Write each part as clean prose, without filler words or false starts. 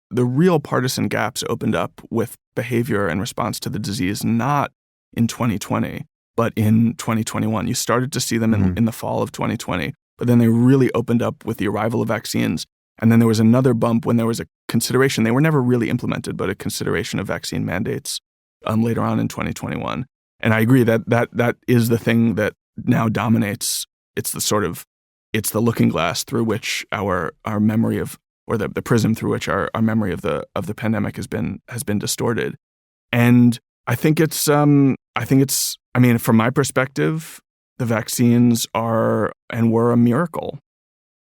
the real partisan gaps opened up with behavior and response to the disease, not in 2020, but in 2021. You started to see them in the fall of 2020, but then they really opened up with the arrival of vaccines. And then there was another bump when there was a consideration. They were never really implemented, but a consideration of vaccine mandates later on in 2021. And I agree that is the thing that now dominates. It's the looking glass through which our memory of, or the prism through which our memory of the pandemic has been distorted. And I think it's from my perspective, the vaccines are and were a miracle.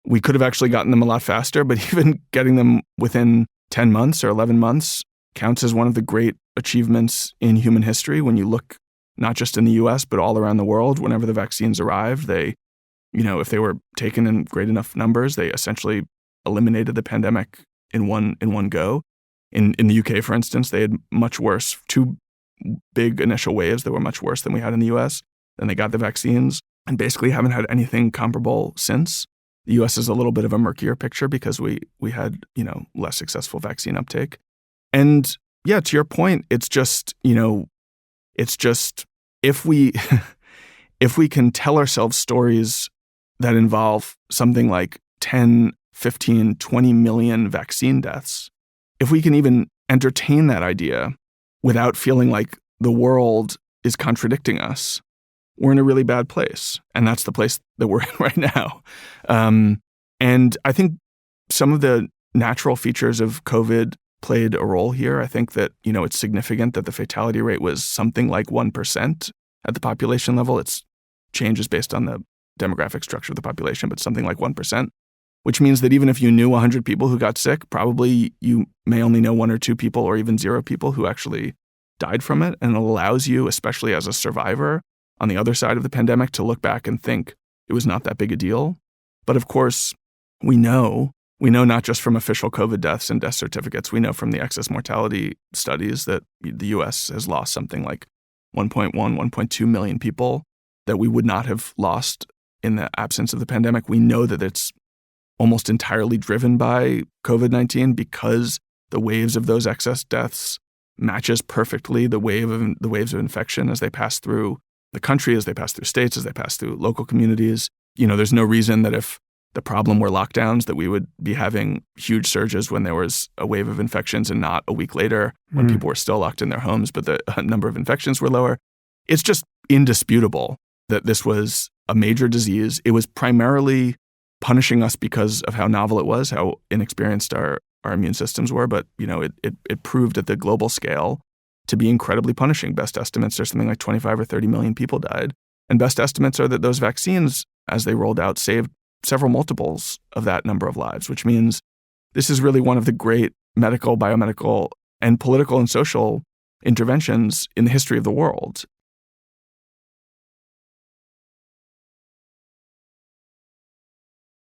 We could have actually gotten them a lot faster, but even getting them within 10 months or 11 months counts as one of the great achievements in human history. When you look not just in the US, but all around the world, whenever the vaccines arrived, if they were taken in great enough numbers, they essentially eliminated the pandemic in one go. In the UK, for instance, they had much worse, two big initial waves that were much worse than we had in the US. Then they got the vaccines and basically haven't had anything comparable since. The US is a little bit of a murkier picture because we had, less successful vaccine uptake. And yeah, to your point, it's just if we can tell ourselves stories that involve something like 10, 15, 20 million vaccine deaths, if we can even entertain that idea without feeling like the world is contradicting us, we're in a really bad place. And that's the place that we're in right now. And I think some of the natural features of COVID played a role here. I think that, it's significant that the fatality rate was something like 1% at the population level. It changes based on the demographic structure of the population, but something like 1%, which means that even if you knew 100 people who got sick, probably you may only know 1 or 2 people or even 0 people who actually died from it. And it allows you, especially as a survivor on the other side of the pandemic, to look back and think it was not that big a deal. But of course, we know not just from official COVID deaths and death certificates, we know from the excess mortality studies that the US has lost something like 1.2 million people that we would not have lost in the absence of the pandemic. We know that it's almost entirely driven by COVID-19 because the waves of those excess deaths matches perfectly the waves of infection as they pass through the country, as they pass through states, as they pass through local communities. There's no reason that if the problem were lockdowns, that we would be having huge surges when there was a wave of infections and not a week later when people were still locked in their homes, but the number of infections were lower. It's just indisputable that this was a major disease. It was primarily punishing us because of how novel it was, how inexperienced our immune systems were. But, it proved at the global scale to be incredibly punishing. Best estimates are something like 25 or 30 million people died. And best estimates are that those vaccines, as they rolled out, saved several multiples of that number of lives, which means this is really one of the great medical, biomedical, and political and social interventions in the history of the world.